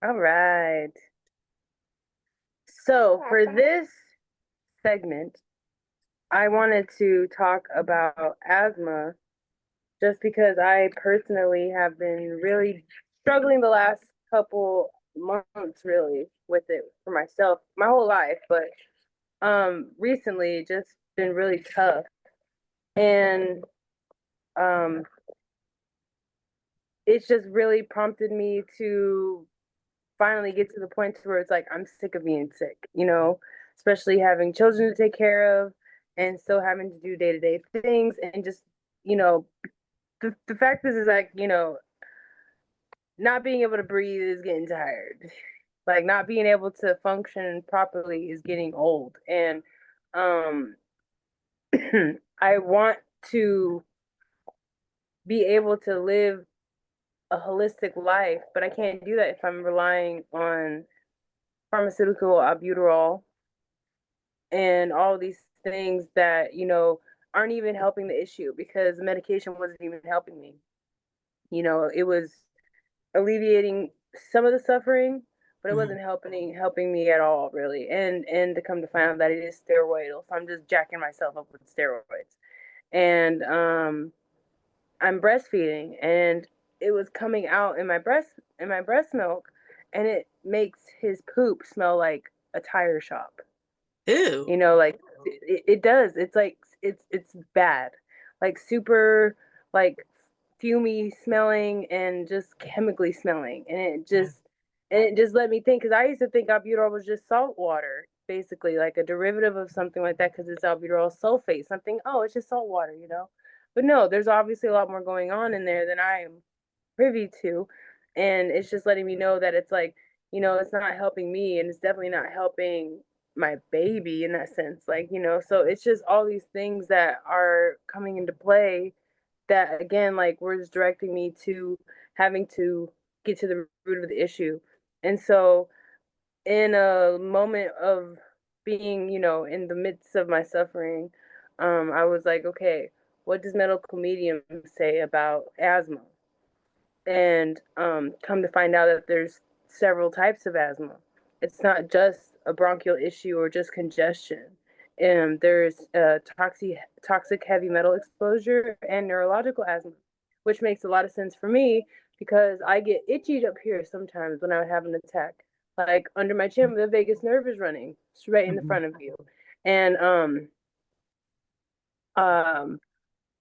All right. So for this segment, I wanted to talk about asthma just because I personally have been really struggling the last couple months really with it for myself, my whole life, but recently just been really tough. And um it's just really prompted me to finally get to the point to where it's like I'm sick of being sick, especially having children to take care of and still having to do day-to-day things and just, you know, the fact is like, not being able to breathe is getting tired. Like not being able to function properly is getting old. And um I want to be able to live a holistic life, but I can't do that if I'm relying on pharmaceutical albuterol and all these things that aren't even helping the issue because the medication wasn't even helping me. It was alleviating some of the suffering, but it Mhm. wasn't helping me at all really. And to come to find out that it is steroidal, so I'm just jacking myself up with steroids. And I'm breastfeeding, and it was coming out in my breast milk, and it makes his poop smell like a tire shop. Ew. Like it does. It's like it's bad, like super like fumy smelling and just chemically smelling, and it just let me think because I used to think albuterol was just salt water, basically like a derivative of something like that because it's albuterol sulfate. Something, oh, it's just salt water. But no, there's obviously a lot more going on in there than I am privy to, and it's just letting me know that it's like it's not helping me, and it's definitely not helping my baby in that sense, like so it's just all these things that are coming into play that again like were just directing me to having to get to the root of the issue. And so in a moment of being in the midst of my suffering, I was like, okay, what does medical medium say about asthma? And come to find out that there's several types of asthma. It's not just a bronchial issue or just congestion. And there's toxic heavy metal exposure and neurological asthma, which makes a lot of sense for me because I get itchy up here sometimes when I have an attack. Like under my chin, the vagus nerve is running straight in the Mhm. front of you. And um,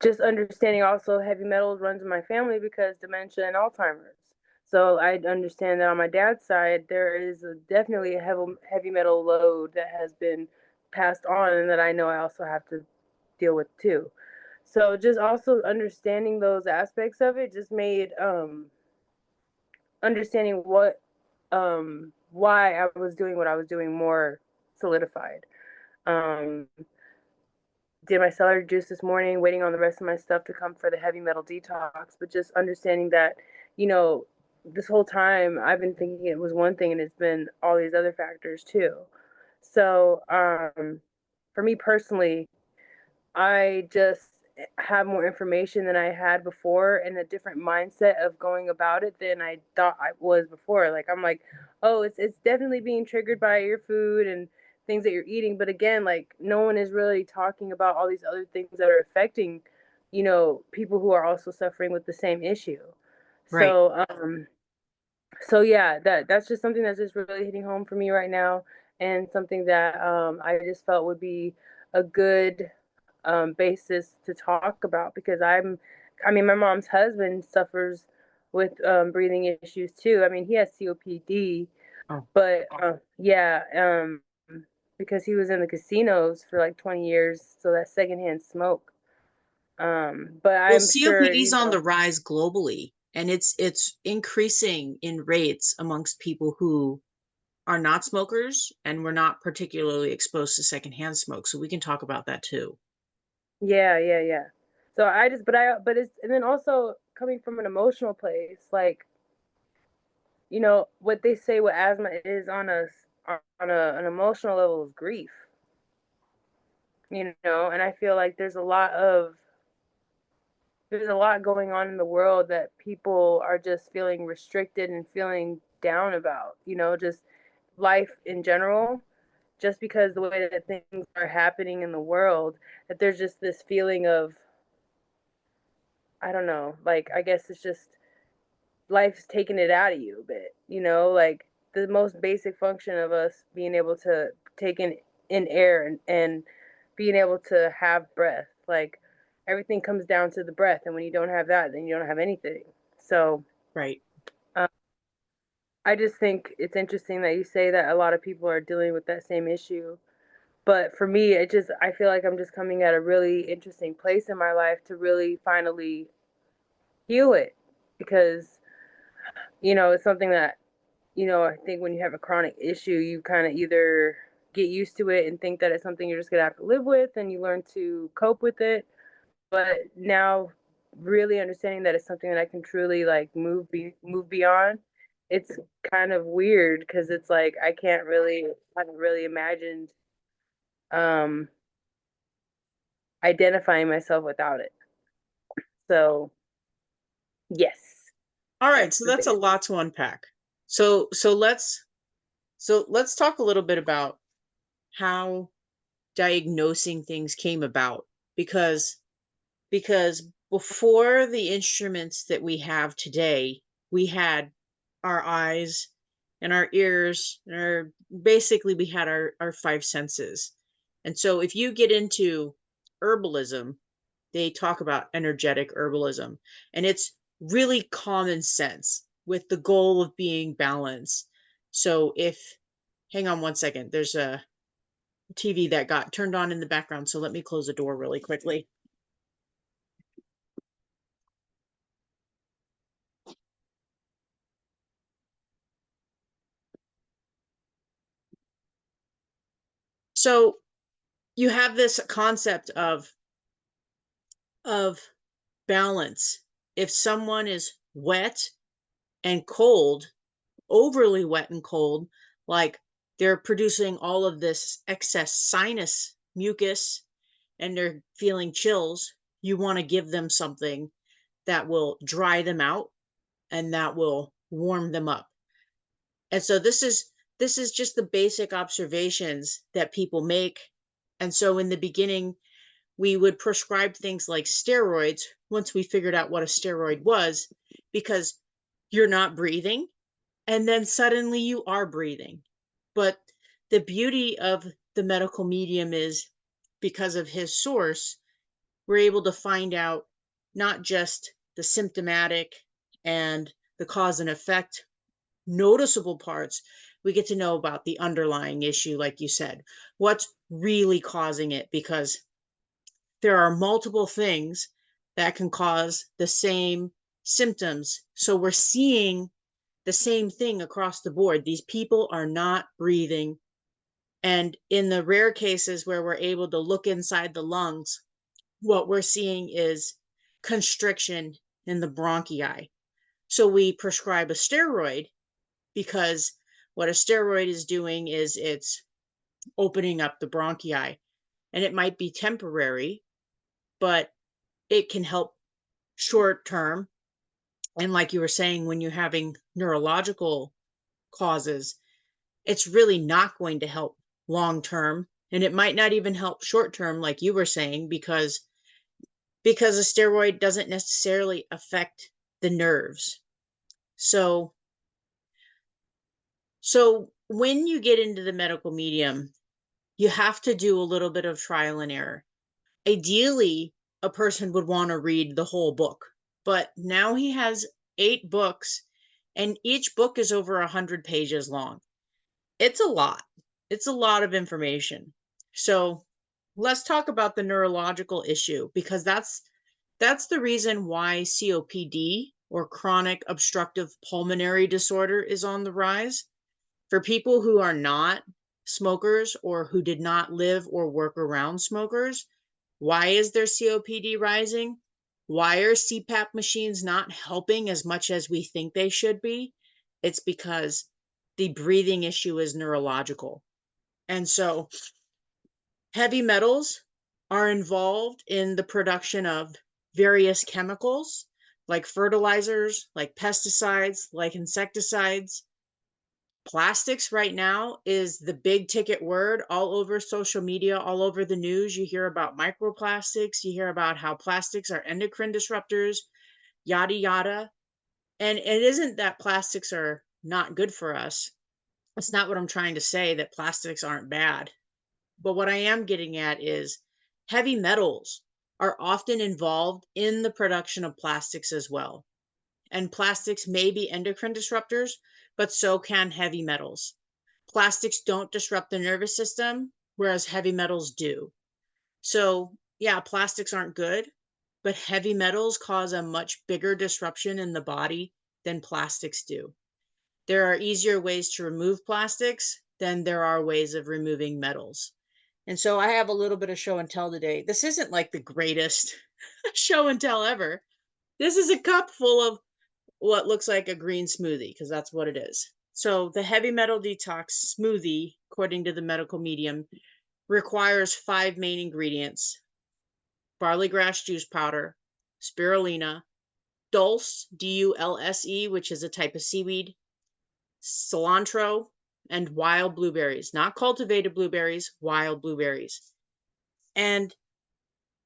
just understanding also heavy metals runs in my family because dementia and Alzheimer's. So I understand that on my dad's side, there is definitely a heavy metal load that has been passed on and that I know I also have to deal with too. So just also understanding those aspects of it just made understanding why I was doing what I was doing more solidified. Um, did my celery juice this morning, waiting on the rest of my stuff to come for the heavy metal detox, but just understanding that, you know, this whole time I've been thinking it was one thing and it's been all these other factors too. So, for me personally, I just have more information than I had before and a different mindset of going about it than I thought I was before. Like I'm like, oh, it's definitely being triggered by your food and things that you're eating. But again, like no one is really talking about all these other things that are affecting, people who are also suffering with the same issue. Right. So yeah, that's just something that's just really hitting home for me right now, and something that I just felt would be a good basis to talk about because I mean, my mom's husband suffers with breathing issues too. I mean, he has COPD, Oh. but yeah, because he was in the casinos for like 20 years, so that secondhand smoke. But Well, I'm sure, COPD is on the rise globally, and it's increasing in rates amongst people who are not smokers and were not particularly exposed to secondhand smoke. So we can talk about that too. yeah, yeah, yeah. So but it's, and then also coming from an emotional place, like, what they say what asthma is on an emotional level is grief, and I feel like there's a lot going on in the world that people are just feeling restricted and feeling down about, just life in general, just because the way that things are happening in the world, that there's just this feeling of, I don't know, like, I guess it's just life's taking it out of you a bit, like the most basic function of us being able to take in air and being able to have breath. Like everything comes down to the breath. And when you don't have that, then you don't have anything. So Right. um, I just think it's interesting that you say that a lot of people are dealing with that same issue. But for me, I feel like I'm just coming at a really interesting place in my life to really finally heal it because, it's something that I think when you have a chronic issue, you kind of either get used to it and think that it's something you're just gonna have to live with, and you learn to cope with it. But now, really understanding that it's something that I can truly like move beyond, it's kind of weird because it's like haven't really imagined um, identifying myself without it. So yes, All right, that's so the that's a basic. lot to unpack. So let's talk a little bit about how diagnosing things came about, because because before the instruments that we have today, we had our eyes and our ears and basically we had our five senses. And so if you get into herbalism, they talk about energetic herbalism, and it's really common sense with the goal of being balanced. So if hang on one second, there's a TV that got turned on in the background, so let me close the door really quickly. So you have this concept of balance. If someone is wet and cold, overly wet and cold, like they're producing all of this excess sinus mucus and they're feeling chills, you want to give them something that will dry them out and that will warm them up. And so this is just the basic observations that people make. And so in the beginning, we would prescribe things like steroids once we figured out what a steroid was, because you're not breathing and then suddenly you are breathing. But the beauty of the medical medium is, because of his source, we're able to find out not just the symptomatic and the cause and effect noticeable parts. We get to know about the underlying issue, like you said, what's really causing it, because there are multiple things that can cause the same symptoms. So we're seeing the same thing across the board. These people are not breathing. And in the rare cases where we're able to look inside the lungs, what we're seeing is constriction in the bronchi. So we prescribe a steroid because what a steroid is doing is it's opening up the bronchi. And it might be temporary, but it can help short term. And like you were saying, when you're having neurological causes, it's really not going to help long term. And it might not even help short term, like you were saying, because a steroid doesn't necessarily affect the nerves. So so when you get into the medical medium, you have to do a little bit of trial and error. Ideally, a person would want to read the whole book, but now he has 8 books and each book is over 100 pages long. It's a lot. It's a lot of information. So let's talk about the neurological issue, because that's the reason why COPD, or chronic obstructive pulmonary disorder, is on the rise. For people who are not smokers or who did not live or work around smokers, why is their COPD rising? Why are CPAP machines not helping as much as we think they should be? It's because the breathing issue is neurological. And so heavy metals are involved in the production of various chemicals, like fertilizers, like pesticides, like insecticides. Plastics right now is the big ticket word all over social media, all over the news. You hear about microplastics, you hear about how plastics are endocrine disruptors, yada, yada. And it isn't that plastics are not good for us. That's not what I'm trying to say, that plastics aren't bad. But what I am getting at is heavy metals are often involved in the production of plastics as well. And plastics may be endocrine disruptors, but so can heavy metals. Plastics don't disrupt the nervous system, whereas heavy metals do. So, yeah, plastics aren't good, but heavy metals cause a much bigger disruption in the body than plastics do. There are easier ways to remove plastics than there are ways of removing metals. And so I have a little bit of show and tell today. This isn't like the greatest show and tell ever. This is a cup full of what looks like a green smoothie, because that's what it is. So the heavy metal detox smoothie, according to the medical medium, requires 5 main ingredients: barley grass juice powder, spirulina, dulse, Dulse, which is a type of seaweed, cilantro, and wild blueberries, not cultivated blueberries, wild blueberries. And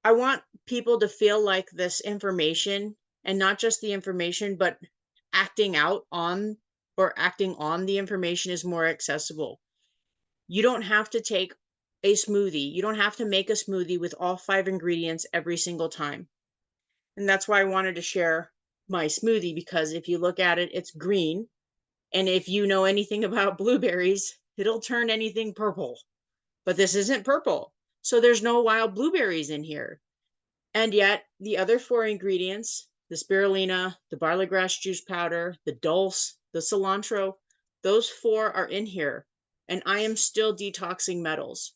I want people to feel like this information, and not just the information, but acting on the information, is more accessible. You don't have to take a smoothie. You don't have to make a smoothie with all 5 ingredients every single time. And that's why I wanted to share my smoothie, because if you look at it, it's green. And if you know anything about blueberries, it'll turn anything purple. But this isn't purple. So there's no wild blueberries in here. And yet the other 4 ingredients, the spirulina, the barley grass juice powder, the dulse, the cilantro, those 4 are in here. And I am still detoxing metals.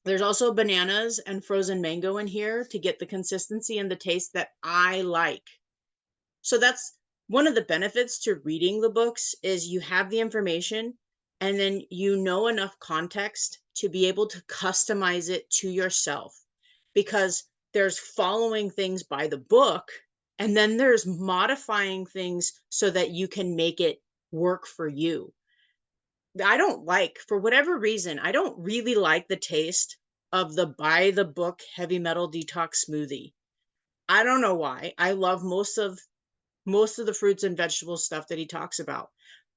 There's also bananas and frozen mango in here to get the consistency and the taste that I like. So that's one of the benefits to reading the books, is you have the information and then you know enough context to be able to customize it to yourself, because there's following things by the book and then there's modifying things so that you can make it work for you. I don't like, for whatever reason, I don't really like the taste of the by the book heavy metal detox smoothie. I don't know why. I love most of the fruits and vegetable stuff that he talks about.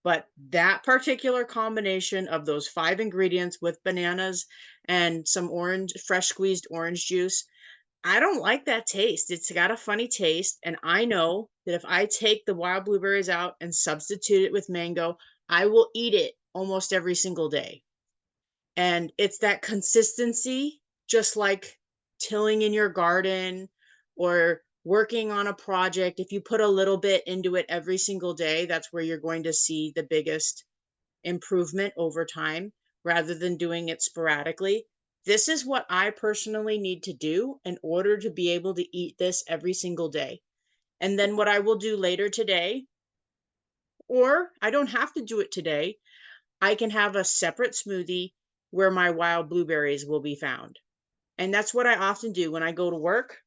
But that particular combination of those 5 ingredients with bananas and some fresh squeezed orange juice, I don't like that taste. It's got a funny taste. And I know that if I take the wild blueberries out and substitute it with mango, I will eat it almost every single day. And it's that consistency, just like tilling in your garden or working on a project. If you put a little bit into it every single day, that's where you're going to see the biggest improvement over time, rather than doing it sporadically. This is what I personally need to do in order to be able to eat this every single day. And then what I will do later today, or I don't have to do it today, I can have a separate smoothie where my wild blueberries will be found. And that's what I often do when I go to work.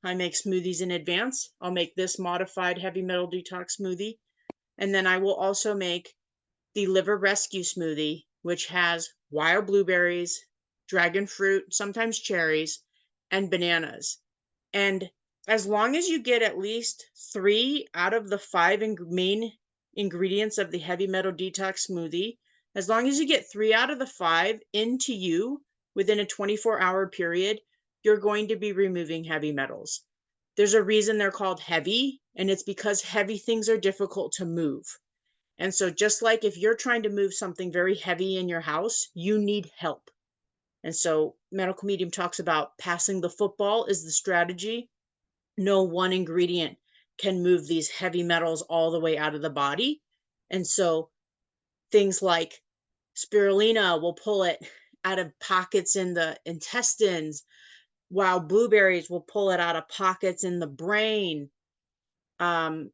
I make smoothies in advance. I'll make this modified heavy metal detox smoothie. And then I will also make the liver rescue smoothie, which has wild blueberries, dragon fruit, sometimes cherries, and bananas. And as long as you get at least 3 out of the 5 main ingredients of the heavy metal detox smoothie, as long as you get 3 out of the 5 into you within a 24-hour period, you're going to be removing heavy metals. There's a reason they're called heavy, and it's because heavy things are difficult to move. And so just like if you're trying to move something very heavy in your house, you need help. And so medical medium talks about passing the football is the strategy. No one ingredient can move these heavy metals all the way out of the body. And so things like spirulina will pull it out of pockets in the intestines, while blueberries will pull it out of pockets in the brain. And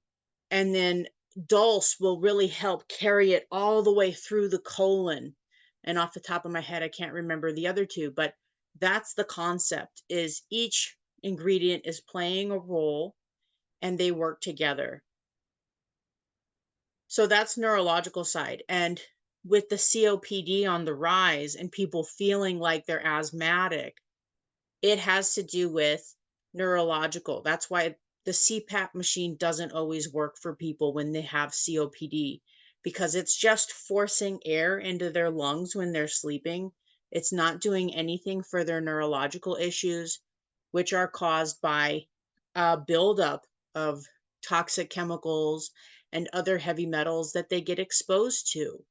then dulse will really help carry it all the way through the colon. And off the top of my head, I can't remember the other 2, but that's the concept, is each ingredient is playing a role and they work together. So that's neurological side. And with the COPD on the rise and people feeling like they're asthmatic, it has to do with neurological. That's why the CPAP machine doesn't always work for people when they have COPD, because it's just forcing air into their lungs when they're sleeping. It's not doing anything for their neurological issues, which are caused by a buildup of toxic chemicals and other heavy metals that they get exposed to.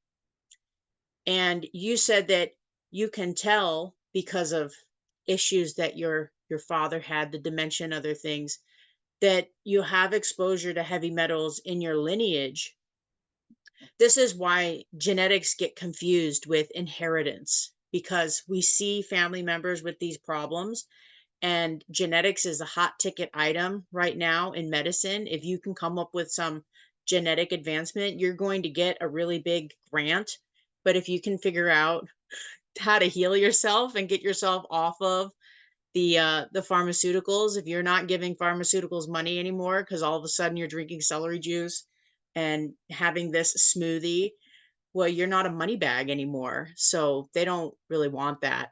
And you said that you can tell because of issues that your father had, the dementia and other things, that you have exposure to heavy metals in your lineage. This is why genetics get confused with inheritance, because we see family members with these problems, and genetics is a hot ticket item right now in medicine. If you can come up with some genetic advancement, you're going to get a really big grant. But if you can figure out how to heal yourself and get yourself off of the pharmaceuticals, if you're not giving pharmaceuticals money anymore because all of a sudden you're drinking celery juice and having this smoothie, well, you're not a money bag anymore. So they don't really want that.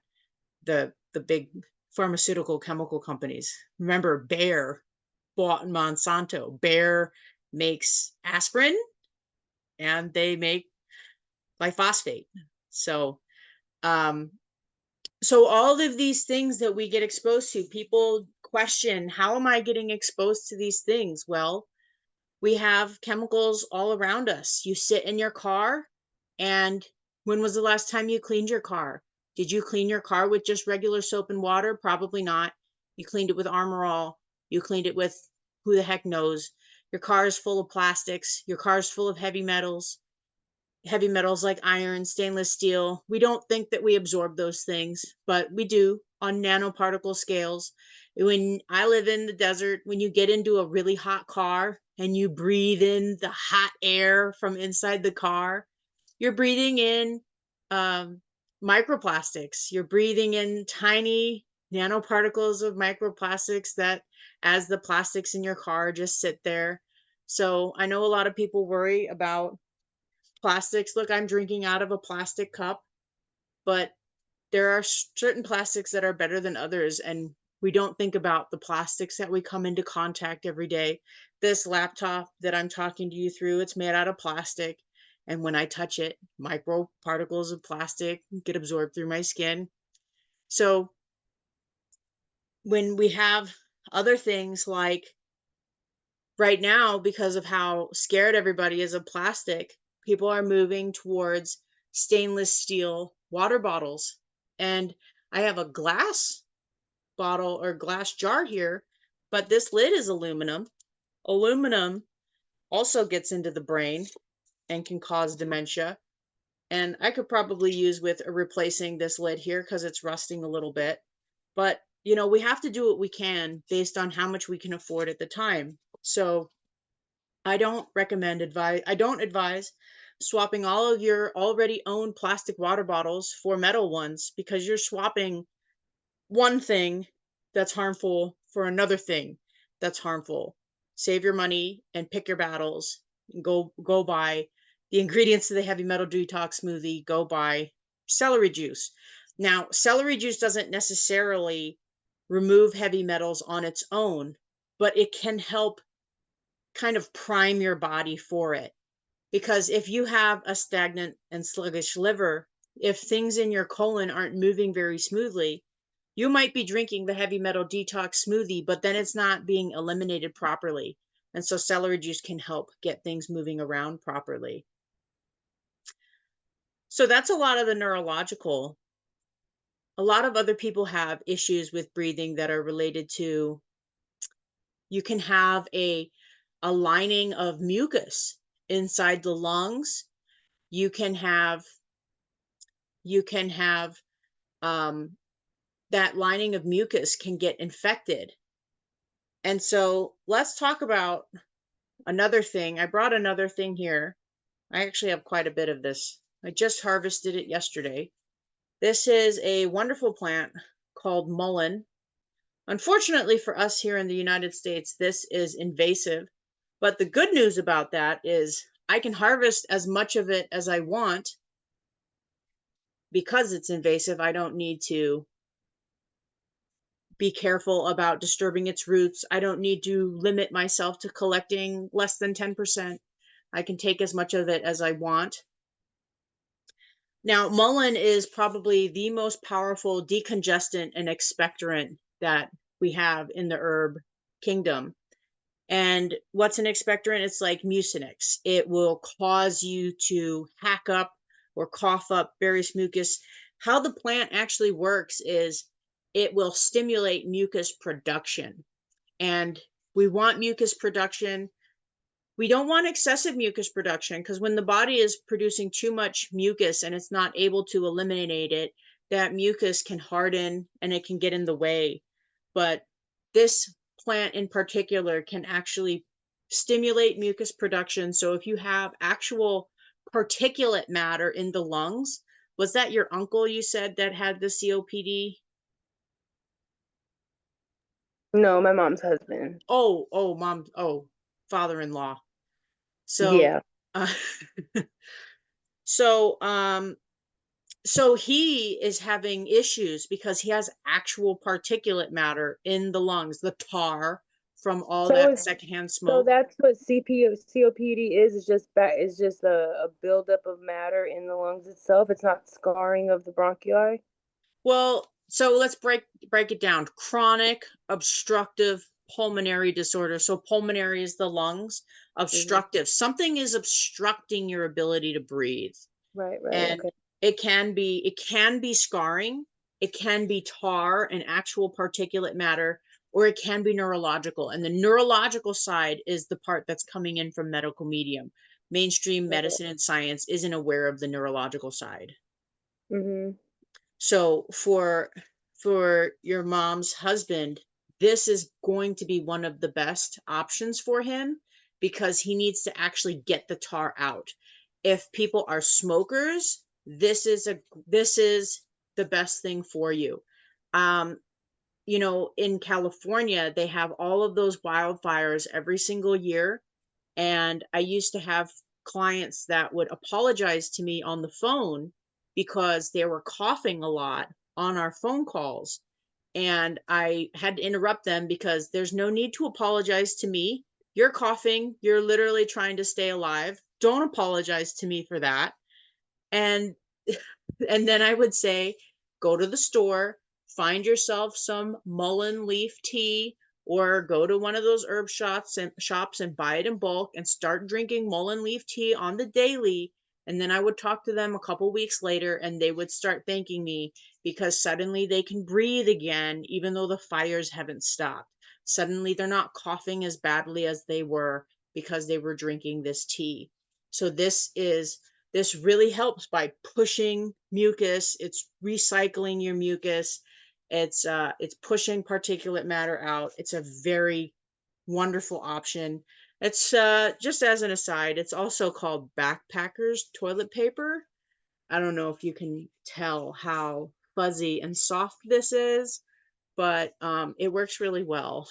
The big pharmaceutical chemical companies. Remember, Bayer bought Monsanto. Bayer makes aspirin and they make glyphosate. So um so all of these things that we get exposed to, people question, how am I getting exposed to these things? Well, we have chemicals all around us. You sit in your car, and when was the last time you cleaned your car? Did you clean your car with just regular soap and water? Probably not. You cleaned it with Armor All. You cleaned it with who the heck knows. Your car is full of plastics. Your car is full of heavy metals like iron, stainless steel. We don't think that we absorb those things, but we do on nanoparticle scales. When I live in the desert, when you get into a really hot car and you breathe in the hot air from inside the car, you're breathing in um, microplastics. You're breathing in tiny nanoparticles of microplastics that, as the plastics in your car, just sit there. So I know a lot of people worry about plastics. Look, I'm drinking out of a plastic cup, but there are certain plastics that are better than others. And we don't think about the plastics that we come into contact every day. This laptop that I'm talking to you through, it's made out of plastic. And when I touch it, micro particles of plastic get absorbed through my skin. So when we have other things like right now, because of how scared everybody is of plastic, people are moving towards stainless steel water bottles. And I have a glass bottle or glass jar here, but this lid is aluminum. Aluminum also gets into the brain and can cause dementia. And I could probably use with replacing this lid here because it's rusting a little bit. But, we have to do what we can based on how much we can afford at the time. So I don't advise swapping all of your already owned plastic water bottles for metal ones, because you're swapping one thing that's harmful for another thing that's harmful. Save your money and pick your battles. Go buy the ingredients to the heavy metal detox smoothie. Go buy celery juice. Now, celery juice doesn't necessarily remove heavy metals on its own, but it can help kind of prime your body for it. Because if you have a stagnant and sluggish liver, if things in your colon aren't moving very smoothly, you might be drinking the heavy metal detox smoothie, but then it's not being eliminated properly. And so celery juice can help get things moving around properly. So that's a lot of the neurological. A lot of other people have issues with breathing that are related to, you can have a lining of mucus inside the lungs. You can have that lining of mucus can get infected. And so let's talk about another thing. I brought another thing here. I actually have quite a bit of this. I just harvested it yesterday. This is a wonderful plant called mullein. Unfortunately for us here in the United States, this is invasive. But the good news about that is I can harvest as much of it as I want because it's invasive, I don't need to be careful about disturbing its roots. I don't need to limit myself to collecting less than 10%. I can take as much of it as I want. Now, mullein is probably the most powerful decongestant and expectorant that we have in the herb kingdom. And what's an expectorant? It's like mucinex. It will cause you to hack up or cough up various mucus. How the plant actually works is it will stimulate mucus production. And we want mucus production. We don't want excessive mucus production, because when the body is producing too much mucus and it's not able to eliminate it, that mucus can harden and it can get in the way. But this plant in particular can actually stimulate mucus production. So if you have actual particulate matter in the lungs, was that your uncle you said that had the COPD? No, my mom's husband. Mom, father-in-law. So, Yeah. uh, so, so he is having issues because he has actual particulate matter in the lungs, the tar from all So that is secondhand so smoke. that's what COPD is just is just a buildup of matter in the lungs itself. It's not scarring of the bronchi. Well, so let's break it down. Chronic obstructive pulmonary disorder. So pulmonary is the lungs. Hmm. Obstructive. Something is obstructing your ability to breathe. Right, right, And okay. it can be scarring, it can be tar and actual particulate matter, or it can be neurological. And the neurological side is the part that's coming in from medical medium. Mainstream Right. medicine and science isn't aware of the neurological side. Hmm. So for your mom's husband, this is going to be one of the best options for him, because he needs to actually get the tar out. If people are smokers, this is the best thing for you. Um, in California, they have all of those wildfires every single year. And I used to have clients that would apologize to me on the phone because they were coughing a lot on our phone calls. And I had to interrupt them because there's no need to apologize to me. You're coughing, you're literally trying to stay alive. Don't apologize to me for that. And and then I would say, go to the store, find yourself some mullein leaf tea, or go to one of those herb shops and buy it in bulk and start drinking mullein leaf tea on the daily. And then I would talk to them a couple weeks later and they would start thanking me, because suddenly they can breathe again, even though the fires haven't stopped. Suddenly they're not coughing as badly as they were because they were drinking this tea. So this really helps by pushing mucus. It's recycling your mucus. It's pushing particulate matter out. It's a very wonderful option. It's just as an aside, it's also called backpackers toilet paper. I don't know if you can tell how fuzzy and soft this is, but it works really well.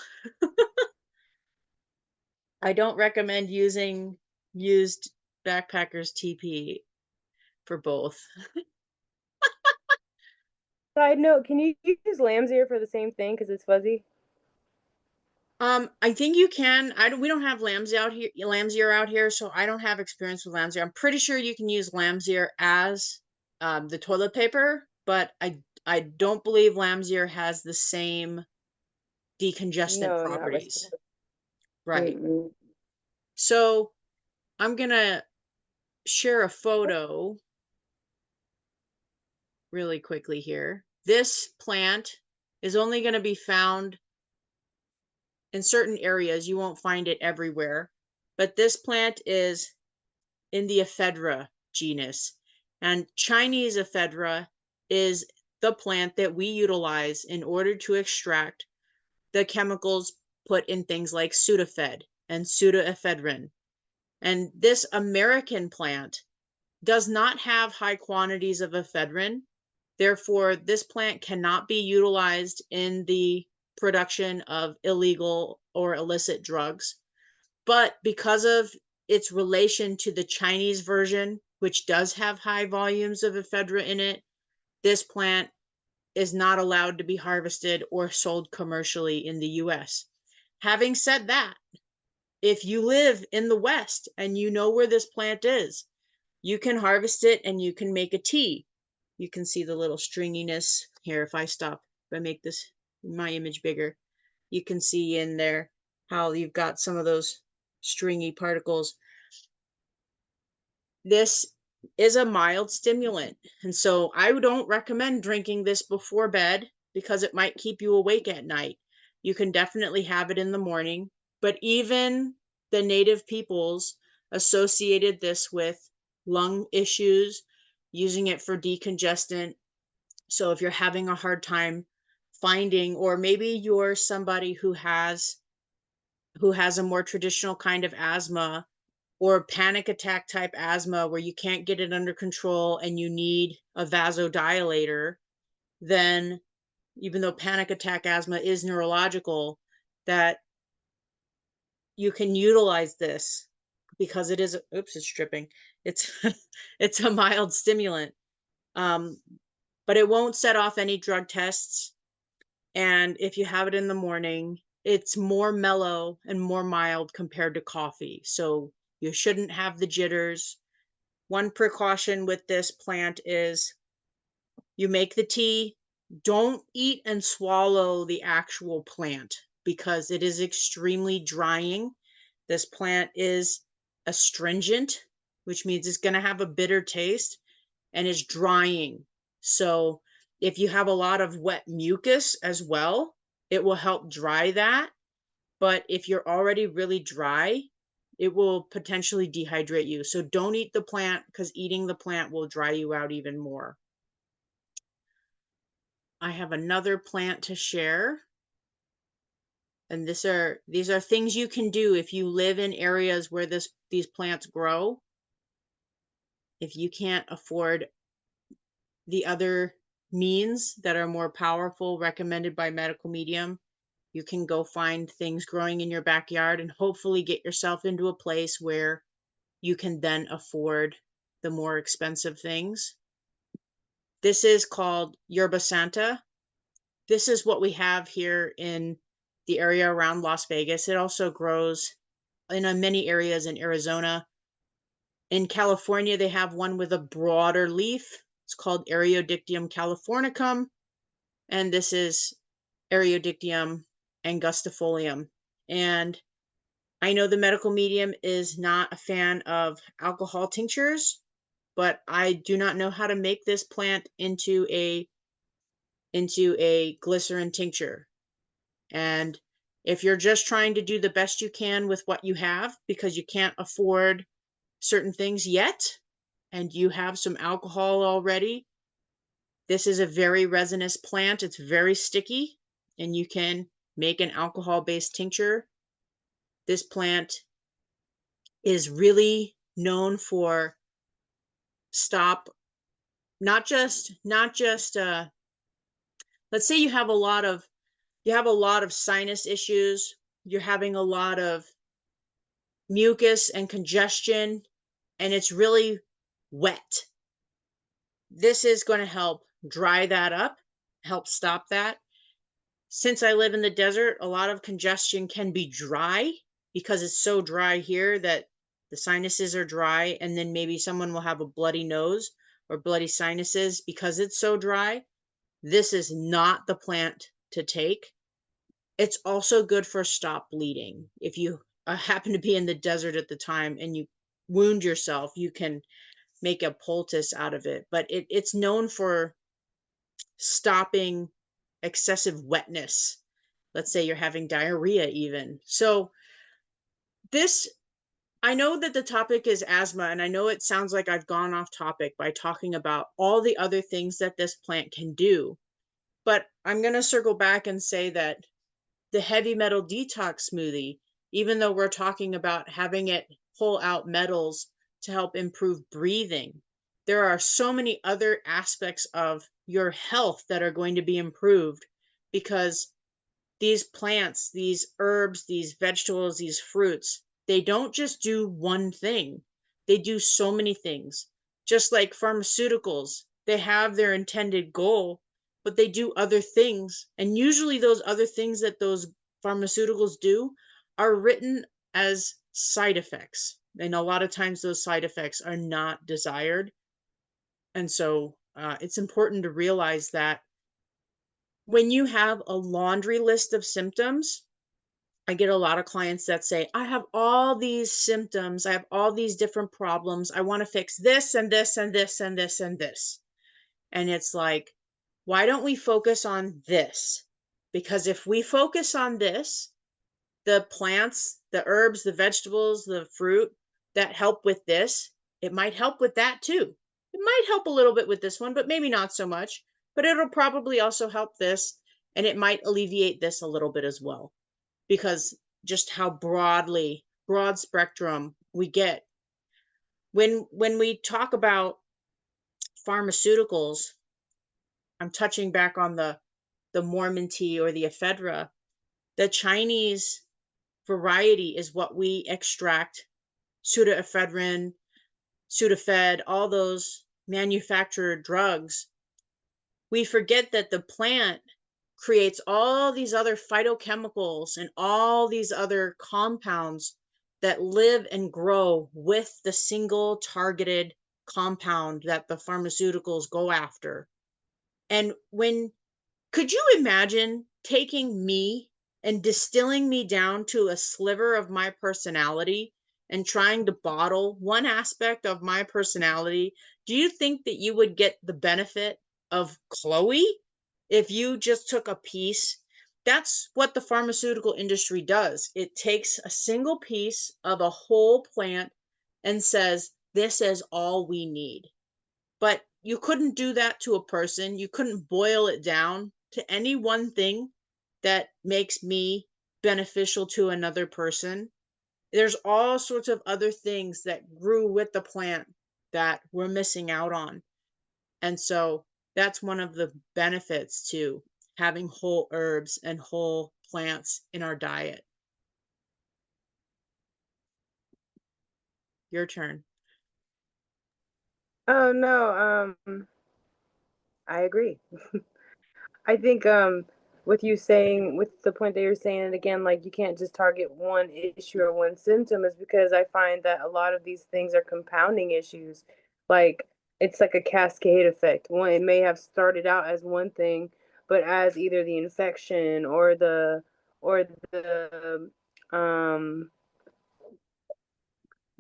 I don't recommend using used backpackers TP for both. Side note, can you use lamb's ear for the same thing because it's fuzzy? I think you can. We don't have lamb's ear out here, so I don't have experience with lamb's ear. I'm pretty sure you can use lamb's ear as the toilet paper, but I don't believe lamb's ear has the same decongestant No, not properties. respiratory. Right. Mm-mm. So I'm gonna share a photo really quickly here. This plant is only going to be found in certain areas. You won't find it everywhere, but this plant is in the ephedra genus. And Chinese ephedra is the plant that we utilize in order to extract the chemicals put in things like Sudafed and pseudoephedrine. And this American plant does not have high quantities of ephedrine. Therefore, this plant cannot be utilized in the production of illegal or illicit drugs. But because of its relation to the Chinese version, which does have high volumes of ephedra in it, this plant is not allowed to be harvested or sold commercially in the US. Having said that, if you live in the West and you know where this plant is, you can harvest it and you can make a tea. You can see the little stringiness here. If I make this, my image bigger, you can see in there how you've got some of those stringy particles. This is a mild stimulant. And so I don't recommend drinking this before bed because it might keep you awake at night. You can definitely have it in the morning, but even the native peoples associated this with lung issues, using it for decongestant. So if you're having a hard time finding, or maybe you're somebody who has a more traditional kind of asthma or panic attack type asthma where you can't get it under control and you need a vasodilator, then even though panic attack asthma is neurological, that you can utilize this because it is, oops, it's dripping. It's, it's a mild stimulant. Um, but it won't set off any drug tests. And if you have it in the morning, it's more mellow and more mild compared to coffee. So you shouldn't have the jitters. One precaution with this plant is you make the tea, don't eat and swallow the actual plant because it is extremely drying. This plant is astringent, which means it's going to have a bitter taste and is drying. So if you have a lot of wet mucus as well, it will help dry that. But if you're already really dry, it will potentially dehydrate you. So don't eat the plant because eating the plant will dry you out even more. I have another plant to share. And these are things you can do if you live in areas where these plants grow. If you can't afford the other means that are more powerful recommended by medical medium, you can go find things growing in your backyard and hopefully get yourself into a place where you can then afford the more expensive things. This is called Yerba Santa. This is what we have here in the area around Las Vegas. It also grows in many areas in Arizona. In California, they have one with a broader leaf. It's called Aerodictyum californicum, and this is Aerodictyum angustifolium. And I know the medical medium is not a fan of alcohol tinctures, but I do not know how to make this plant into a glycerin tincture. And if you're just trying to do the best you can with what you have because you can't afford certain things yet and you have some alcohol already, this is a very resinous plant. It's very sticky and you can make an alcohol-based tincture. This plant is really known for not just let's say you have a lot of sinus issues, you're having a lot of mucus and congestion, and it's really wet. This is going to help dry that up, help stop that. Since I live in the desert, a lot of congestion can be dry because it's so dry here that the sinuses are dry, and then maybe someone will have a bloody nose or bloody sinuses because it's so dry. This is not the plant to take. It's also good for stop bleeding. If you happen to be in the desert at the time and you wound yourself, you can make a poultice out of it. But it's known for stopping excessive wetness. Let's say you're having diarrhea even. So this, I know that the topic is asthma, and I know it sounds like I've gone off topic by talking about all the other things that this plant can do. But I'm going to circle back and say that the heavy metal detox smoothie, even though we're talking about having it pull out metals to help improve breathing, there are so many other aspects of your health that are going to be improved because these plants, these herbs, these vegetables, these fruits, they don't just do one thing. They do so many things. Just like pharmaceuticals, they have their intended goal, but they do other things. And usually those other things that those pharmaceuticals do are written as side effects. And a lot of times those side effects are not desired. And so it's important to realize that when you have a laundry list of symptoms, I get a lot of clients that say, I have all these symptoms, I have all these different problems. I want to fix this and this and this and this and this. And it's like, why don't we focus on this? Because if we focus on this, the plants, the herbs, the vegetables, the fruit that help with this, it might help with that too. It might help a little bit with this one, but maybe not so much. But it'll probably also help this, and it might alleviate this a little bit as well, because just how broad spectrum we get. When we talk about pharmaceuticals, I'm touching back on the Mormon tea or the ephedra. The Chinese variety is what we extract: pseudoephedrine, Sudafed, all those manufactured drugs. We forget that the plant creates all these other phytochemicals and all these other compounds that live and grow with the single targeted compound that the pharmaceuticals go after. And could you imagine taking me and distilling me down to a sliver of my personality and trying to bottle one aspect of my personality? Do you think that you would get the benefit of Chloe if you just took a piece? That's what the pharmaceutical industry does. It takes a single piece of a whole plant and says, this is all we need. But you couldn't do that to a person. You couldn't boil it down to any one thing that makes me beneficial to another person. There's all sorts of other things that grew with the plant that we're missing out on. And so that's one of the benefits to having whole herbs and whole plants in our diet. Your turn. Oh no, I agree. I think with you saying, with the point that you're saying it again, like you can't just target one issue or one symptom, is because I find that a lot of these things are compounding issues. Like it's like a cascade effect. One, it may have started out as one thing, but as either the infection or the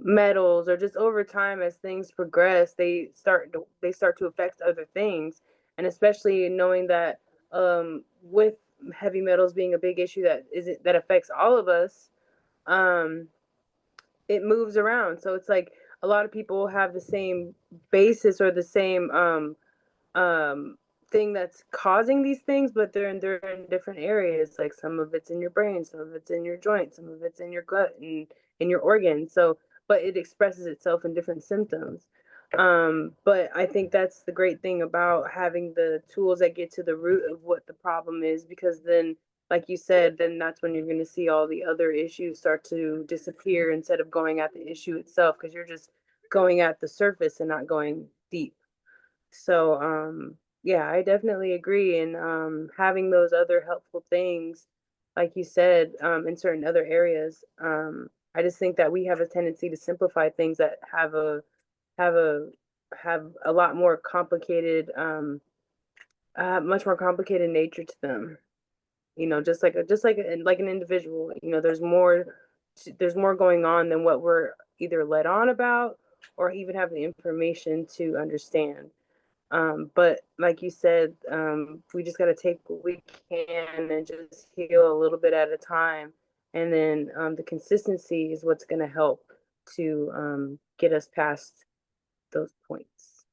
metals, or just over time as things progress, they start to affect other things. And especially knowing that with heavy metals being a big issue that affects all of us, um it moves around. So it's like a lot of people have the same basis or the same um thing that's causing these things, but they're in different areas. Like some of it's in your brain, some of it's in your joints, some of it's in your gut and in your organs. So, but it expresses itself in different symptoms. But I think that's the great thing about having the tools that get to the root of what the problem is, because then, like you said, then that's when you're going to see all the other issues start to disappear instead of going at the issue itself, because you're just going at the surface and not going deep. So, yeah, I definitely agree. And having those other helpful things, like you said, in certain other areas, I just think that we have a tendency to simplify things that have a have a lot more complicated, much more complicated nature to them. You know, just like an individual. You know, there's more going on than what we're either led on about or even have the information to understand. But like you said, we just got to take what we can and just heal a little bit at a time. And then the consistency is what's going to help to get us past those points.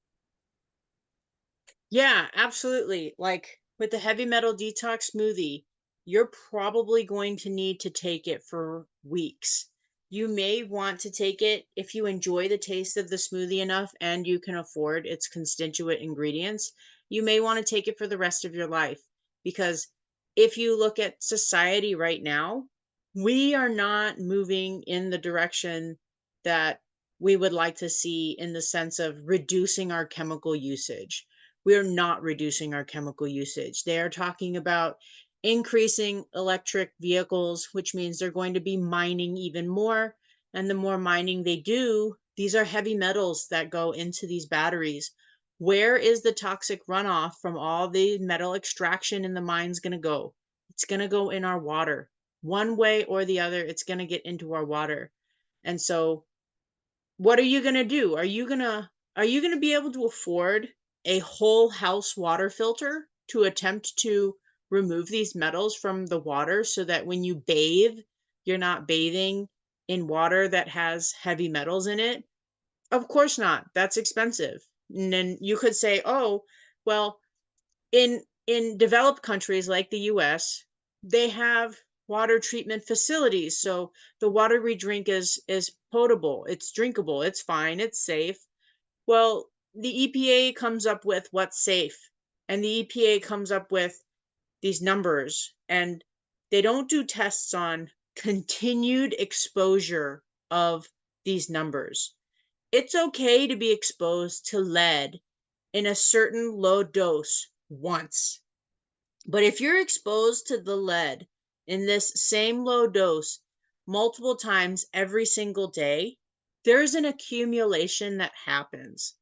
Yeah, absolutely. Like with the heavy metal detox smoothie, you're probably going to need to take it for weeks. You may want to take it if you enjoy the taste of the smoothie enough and you can afford its constituent ingredients. You may want to take it for the rest of your life, because if you look at society right now, we are not moving in the direction that we would like to see, in the sense of reducing our chemical usage. we're not reducing our chemical usage. They are talking about increasing electric vehicles, which means they're going to be mining even more. And the more mining they do, these are heavy metals that go into these batteries. Where is the toxic runoff from all the metal extraction in the mines going to go? It's going to go in our water. One way or the other, it's going to get into our water. And so what are you going to do? Are you going to be able to afford a whole house water filter to attempt to remove these metals from the water so that when you bathe, you're not bathing in water that has heavy metals in it? Of course not. That's expensive. And then you could say, "Oh, well, in developed countries like the US, they have water treatment facilities. So the water we drink is potable, it's drinkable, it's fine, it's safe." Well, the EPA comes up with what's safe, and the EPA comes up with these numbers, and they don't do tests on continued exposure of these numbers. It's okay to be exposed to lead in a certain low dose once. But if you're exposed to the lead in this same low dose multiple times every single day, there's an accumulation that happens.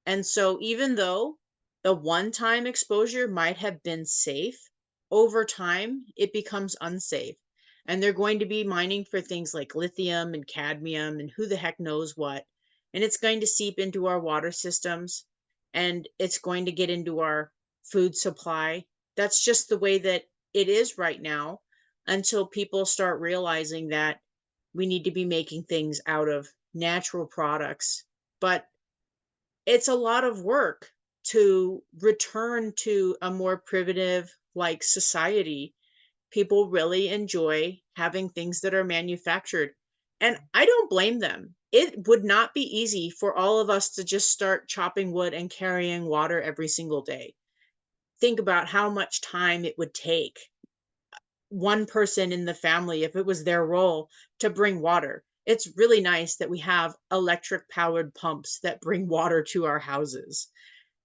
And so even though the one-time exposure might have been safe, over time it becomes unsafe. And they're going to be mining for things like lithium and cadmium and who the heck knows what. And it's going to seep into our water systems, and it's going to get into our food supply. That's just the way that it is right now, until people start realizing that we need to be making things out of natural products. But it's a lot of work to return to a more primitive like society. People really enjoy having things that are manufactured, and I don't blame them. It would not be easy for all of us to just start chopping wood and carrying water every single day. Think about how much time it would take one person in the family, if it was their role, to bring water. It's really nice that we have electric powered pumps that bring water to our houses.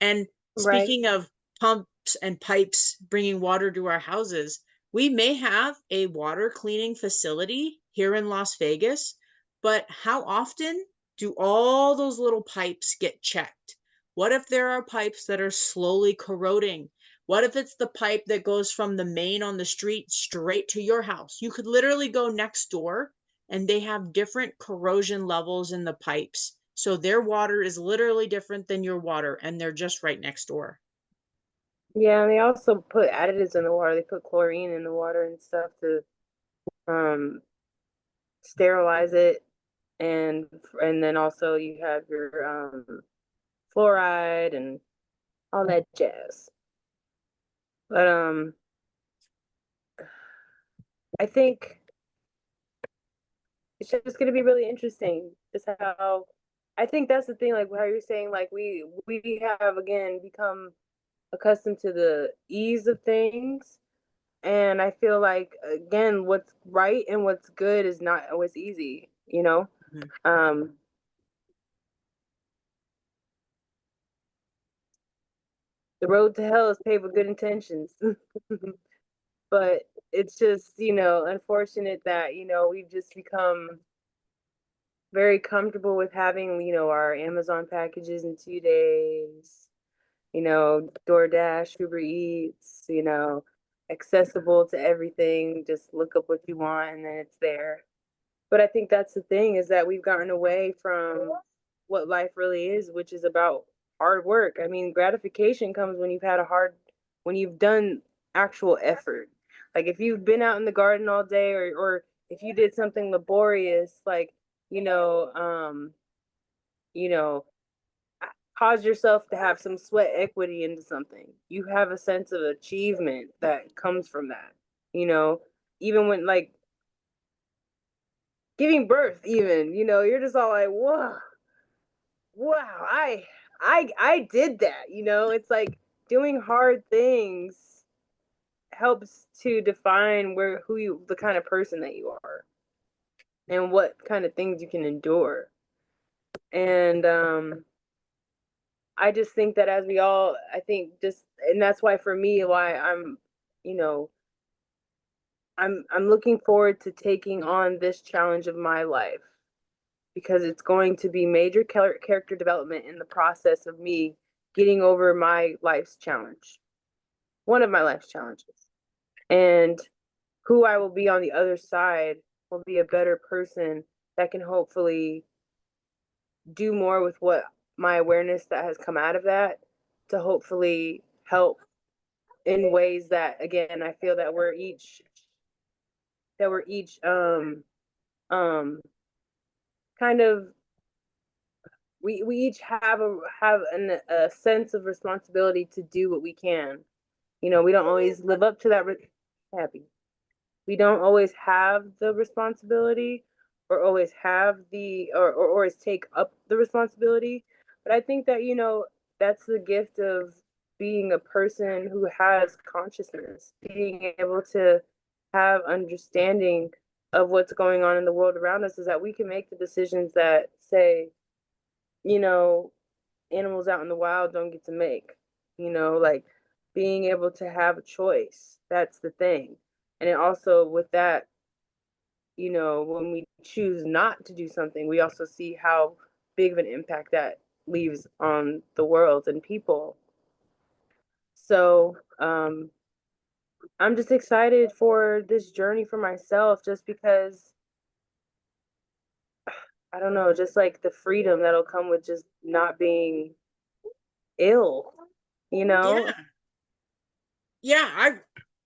And Right. speaking of pumps and pipes bringing water to our houses, we may have a water cleaning facility here in Las Vegas, but how often do all those little pipes get checked? What if there are pipes that are slowly corroding? What if it's the pipe that goes from the main on the street straight to your house? You could literally go next door and they have different corrosion levels in the pipes. So their water is literally different than your water, and they're just right next door. Yeah, and they also put additives in the water. They put chlorine in the water and stuff to um sterilize it, and then also you have your fluoride and all that jazz. But I think it's just going to be really interesting just how I think that's the thing, like how you're saying, like we have again become accustomed to the ease of things, and I feel like again what's right and what's good is not always easy, you know. Mhm. um the road to hell is paved with good intentions. But it's just, unfortunate that, we've just become very comfortable with having, our Amazon packages in 2 days, DoorDash, Uber Eats, accessible to everything. Just look up what you want and then it's there. But I think that's the thing, is that we've gotten away from what life really is, which is about hard work. I mean, gratification comes when you've done actual effort. Like if you've been out in the garden all day, or if you did something laborious, like, you know, um, you know, cause yourself to have some sweat equity into something. You have a sense of achievement that comes from that, you know, even when like giving birth, even, you're just all like, whoa, wow, I did that. It's like doing hard things helps to define the kind of person that you are and what kind of things you can endure. And I just think that as we all, I think just, and that's why for me, why I'm, you know, I'm looking forward to taking on this challenge of my life because it's going to be major character development in the process of me getting over my life's challenge, one of my life's challenges. And who I will be on the other side will be a better person that can hopefully do more with what my awareness that has come out of that to hopefully help in ways that, again, I feel that we're each um kind of, we each have a sense of responsibility to do what we can. We don't always live up to that. Happy. We don't always have the responsibility, or always have or always take up the responsibility. But I think that, that's the gift of being a person who has consciousness, being able to have understanding of what's going on in the world around us, is that we can make the decisions that say, you know, animals out in the wild don't get to make, like being able to have a choice. That's the thing. And it also, with that, when we choose not to do something, we also see how big of an impact that leaves on the world and people. So, I'm just excited for this journey for myself, just because I don't know, just like the freedom that'll come with just not being ill, you know? Yeah. Yeah,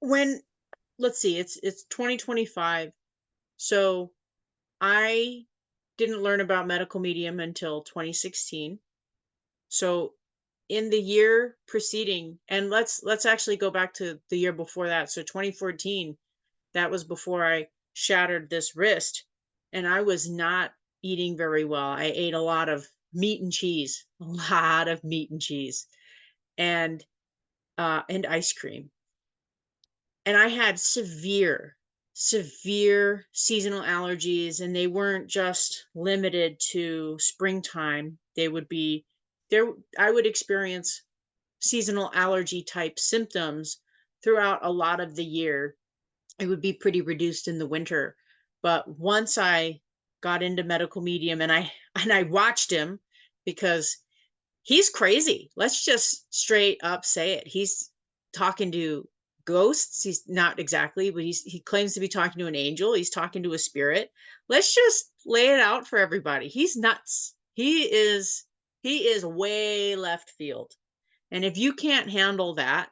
when let's see, it's 2025. So I didn't learn about medical medium until 2016. So in the year preceding, and let's actually go back to the year before that. So 2014, that was before I shattered this wrist, and I was not eating very well. I ate a lot of meat and cheese, a lot of meat and cheese, and ice cream. And I had severe seasonal allergies, and they weren't just limited to springtime. They would be there. I would experience seasonal allergy type symptoms throughout a lot of the year. It would be pretty reduced in the winter. But once I got into medical medium, and I watched him, because he's crazy. Let's just straight up say it. He's talking to ghosts. He's not exactly, but he claims to be talking to an angel. He's talking to a spirit. Let's just lay it out for everybody. He's nuts. He is way left field. And if you can't handle that,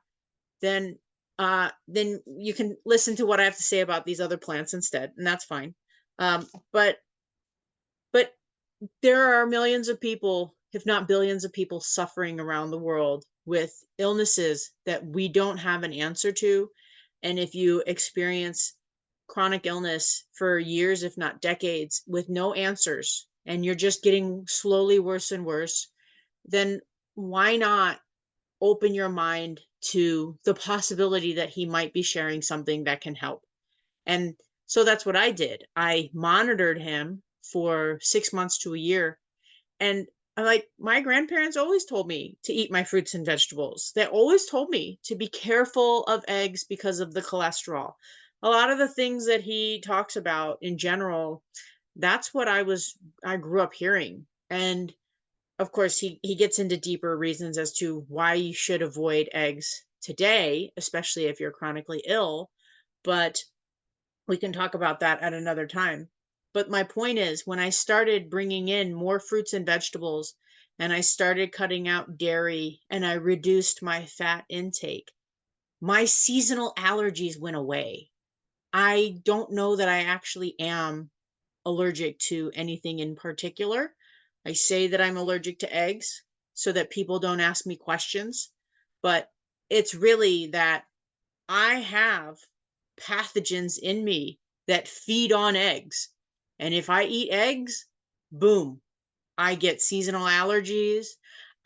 then you can listen to what I have to say about these other plants instead, and that's fine. But but there are millions of people, if not billions of people, suffering around the world with illnesses that we don't have an answer to. And if you experience chronic illness for years, if not decades, with no answers, and you're just getting slowly worse and worse, then why not open your mind to the possibility that he might be sharing something that can help? And so that's what I did. I monitored him for 6 months to a year. And I like, my grandparents always told me to eat my fruits and vegetables. They always told me to be careful of eggs because of the cholesterol. A lot of the things that he talks about in general, that's what I grew up hearing. And of course, he gets into deeper reasons as to why you should avoid eggs today, especially if you're chronically ill. But we can talk about that at another time. But my point is, when I started bringing in more fruits and vegetables, and I started cutting out dairy, and I reduced my fat intake, my seasonal allergies went away. I don't know that I actually am allergic to anything in particular. I say that I'm allergic to eggs so that people don't ask me questions, but it's really that I have pathogens in me that feed on eggs. And if I eat eggs, boom, I get seasonal allergies,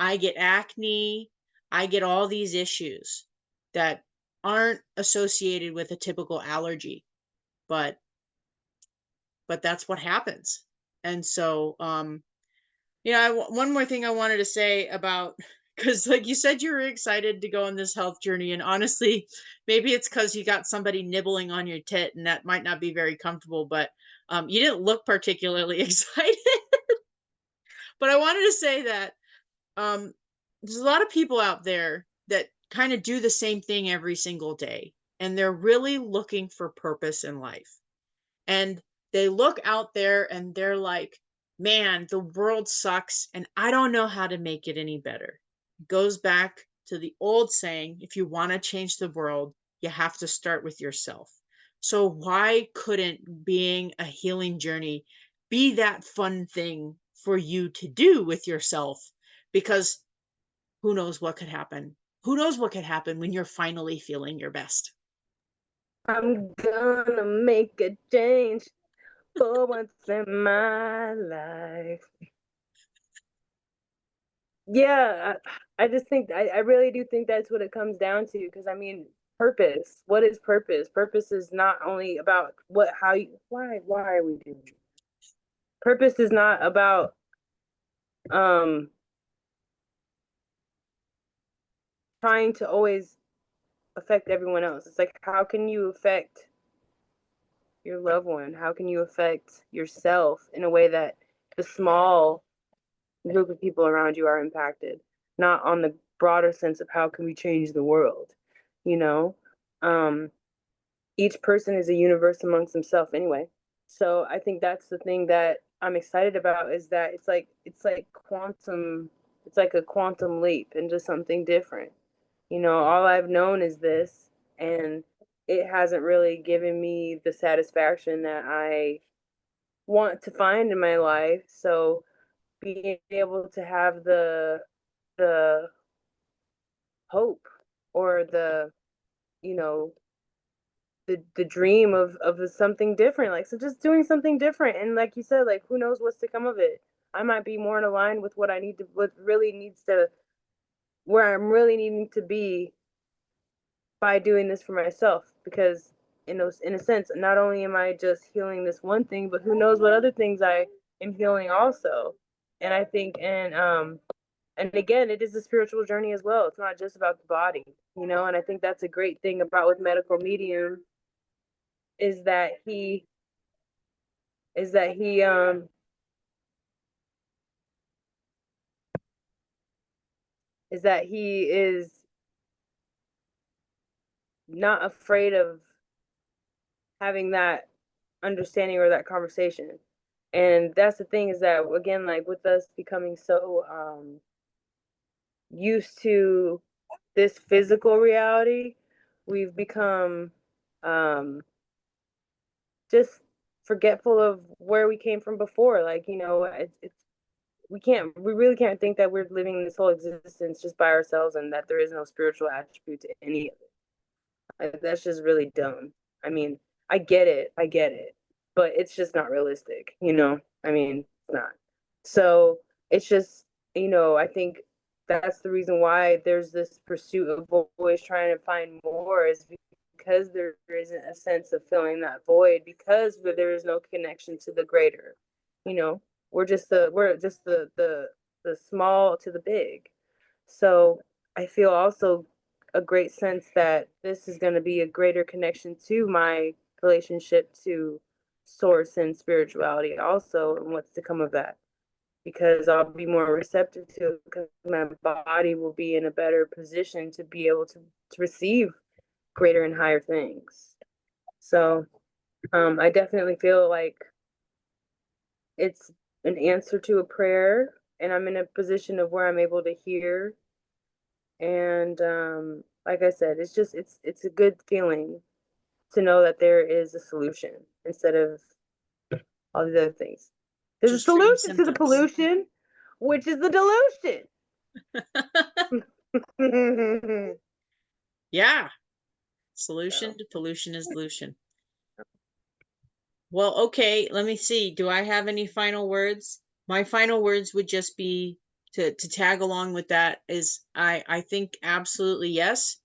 I get acne, I get all these issues that aren't associated with a typical allergy, but that's what happens. And so one more thing I wanted to say about because like you said, you were excited to go on this health journey, and honestly, maybe it's because you got somebody nibbling on your tit, and that might not be very comfortable, but you didn't look particularly excited. But I wanted to say that um, there's a lot of people out there that kind of do the same thing every single day, and they're really looking for purpose in life. And they look out there and they're like, man, the world sucks and I don't know how to make it any better. It goes back to the old saying, if you want to change the world, you have to start with yourself. So why couldn't being a healing journey be that fun thing for you to do with yourself? Because who knows what could happen? Who knows what could happen when you're finally feeling your best? I'm gonna make a change for once in my life. Yeah, I just think I really do think that's what it comes down to. Because I mean, purpose. What is purpose? Purpose is not only about what how you why are we doing it? Purpose is not about um trying to always affect everyone else. It's like, how can you affect your loved one? How can you affect yourself in a way that the small group of people around you are impacted, not on the broader sense of how can we change the world, you know? Um, each person is a universe amongst themselves anyway. So I think that's the thing that I'm excited about, is that it's like quantum, it's like a quantum leap into something different. All I've known is this, and it hasn't really given me the satisfaction that I want to find in my life. So being able to have the hope, or you know the dream of something different, like, so just doing something different, and like you said, like, who knows what's to come of it. I might be more in line with what really needs to, where I'm really needing to be, by doing this for myself, because in a sense, not only am I just healing this one thing, but who knows what other things I am healing also. And I think, and again, it is a spiritual journey as well. It's not just about the body, and I think that's a great thing about with medical medium, is that he is that he is that he is not afraid of having that understanding or that conversation. And that's the thing, is that, again, like, with us becoming so used to this physical reality, we've become um just forgetful of where we came from before. Like, we really can't think that we're living this whole existence just by ourselves, and that there is no spiritual attribute to any of it. Like, that's just really dumb. I mean, I get it, but it's just not realistic. I mean, it's not. So it's just, I think that's the reason why there's this pursuit of always trying to find more, is because there isn't a sense of filling that void, because there is no connection to the greater. You know, we're just the small to the big. So I feel also a great sense that this is going to be a greater connection to my relationship to source and spirituality also, and what's to come of that, because I'll be more receptive to it, because my body will be in a better position to be able to receive greater and higher things. So I definitely feel like it's an answer to a prayer, and I'm in a position of where I'm able to hear. And like I said, it's a good feeling to know that there is a solution instead of all these other things. There's a Just treating solution to the symptoms. pollution, which is the delusion. Yeah. Solution So, to pollution is lution. Well, okay, let me see. Do I have any final words? My final words would just be to tag along with that is I think absolutely yes.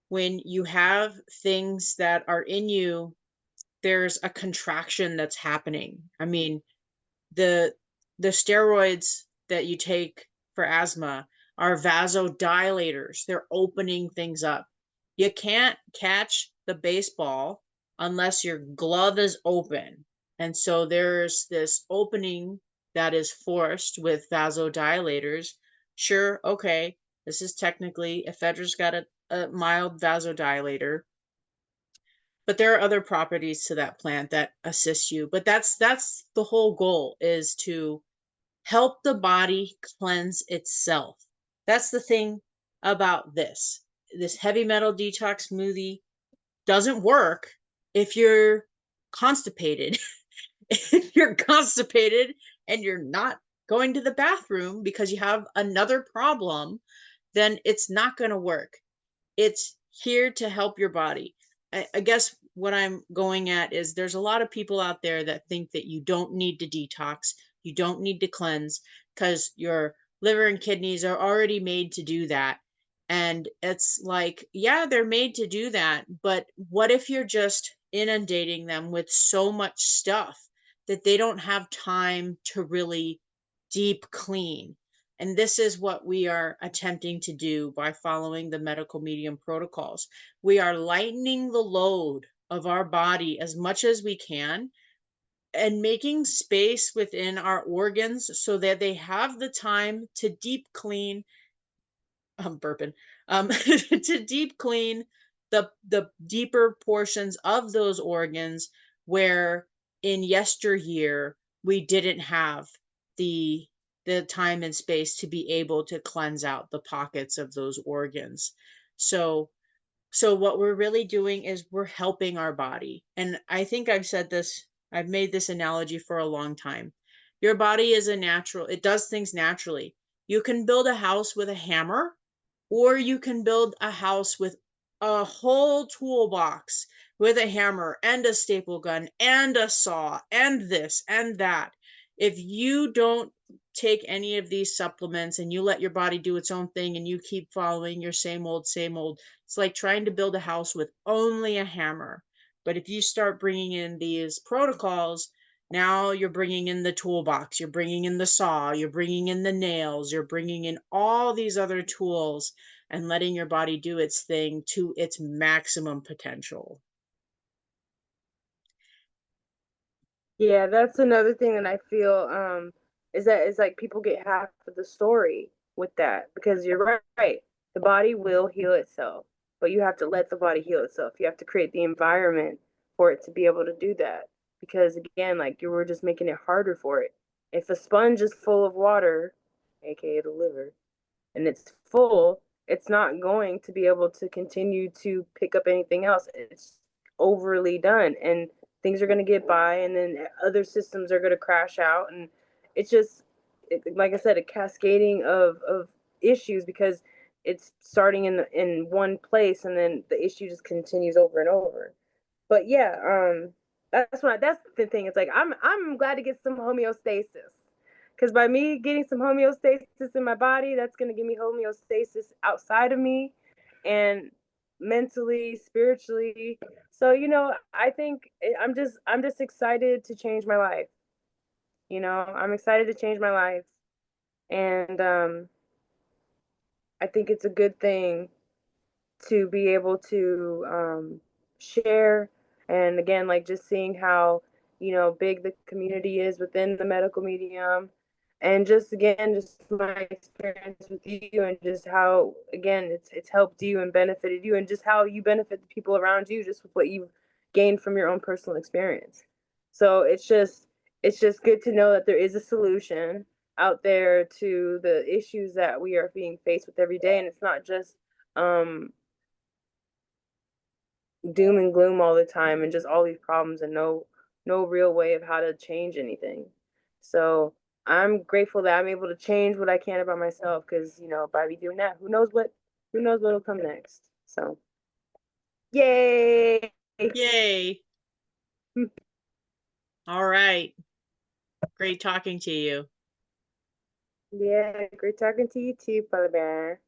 When you have things that are in you, there's a contraction that's happening. I mean, the the steroids that you take for asthma, are vasodilators. They're opening things up. You can't catch the baseball unless your glove is open. And so there's this opening that is forced with vasodilators. Sure, okay, this is technically, ephedra's got a mild vasodilator, but there are other properties to that plant that assist you. But that's the whole goal, is to help the body cleanse itself. That's the thing about this heavy metal detox smoothie doesn't work if you're constipated. If you're constipated and you're not going to the bathroom because you have another problem, then it's not going to work. It's here to help your body. I guess what I'm going at is there's a lot of people out there that think that you don't need to detox, you don't need to cleanse because your liver and kidneys are already made to do that. And it's like, yeah, they're made to do that, but what if you're just inundating them with so much stuff that they don't have time to really deep clean? And this is what we are attempting to do by following the medical medium protocols. We are lightening the load of our body as much as we can and making space within our organs so that they have the time to deep clean. I'm burping. To deep clean the deeper portions of those organs where in yesteryear we didn't have the time and space to be able to cleanse out the pockets of those organs. So what we're really doing is we're helping our body. And I think I've made this analogy for a long time. Your body is a natural, it does things naturally. You can build a house with a hammer, or you can build a house with a whole toolbox with a hammer and a staple gun and a saw and this and that. If you don't take any of these supplements and you let your body do its own thing and you keep following your same old, it's like trying to build a house with only a hammer. But if you start bringing in these protocols, now you're bringing in the toolbox, you're bringing in the saw, you're bringing in the nails, you're bringing in all these other tools and letting your body do its thing to its maximum potential. Yeah, that's another thing that I feel is that it's like people get half of the story with that, because you're right. The body will heal itself, but you have to let the body heal itself. You have to create the environment for it to be able to do that. Because again, like you were just making it harder for it. If a sponge is full of water, aka the liver, and it's full, it's not going to be able to continue to pick up anything else. It's overly done, and things are going to get by, and then other systems are going to crash out, and it's just like I said, a cascading of issues, because it's starting in one place, and then the issue just continues over and over. But yeah, that's the thing. It's like I'm glad to get some homeostasis, because by me getting some homeostasis in my body, that's going to give me homeostasis outside of me, and mentally, spiritually. So I think I'm just excited to change my life. I'm excited to change my life, and I think it's a good thing to be able to share. And again, like just seeing how big the community is within the medical medium, and just again just my experience with you, and just how again it's helped you and benefited you, and just how you benefit the people around you just with what you've gained from your own personal experience. So it's just good to know that there is a solution out there to the issues that we are being faced with every day, and it's not just um doom and gloom all the time, and just all these problems, and no real way of how to change anything. So I'm grateful that I'm able to change what I can about myself, because by me doing that, who knows what'll come next. So yay. Yay. All right. Great talking to you. Yeah, great talking to you too, Father Bear.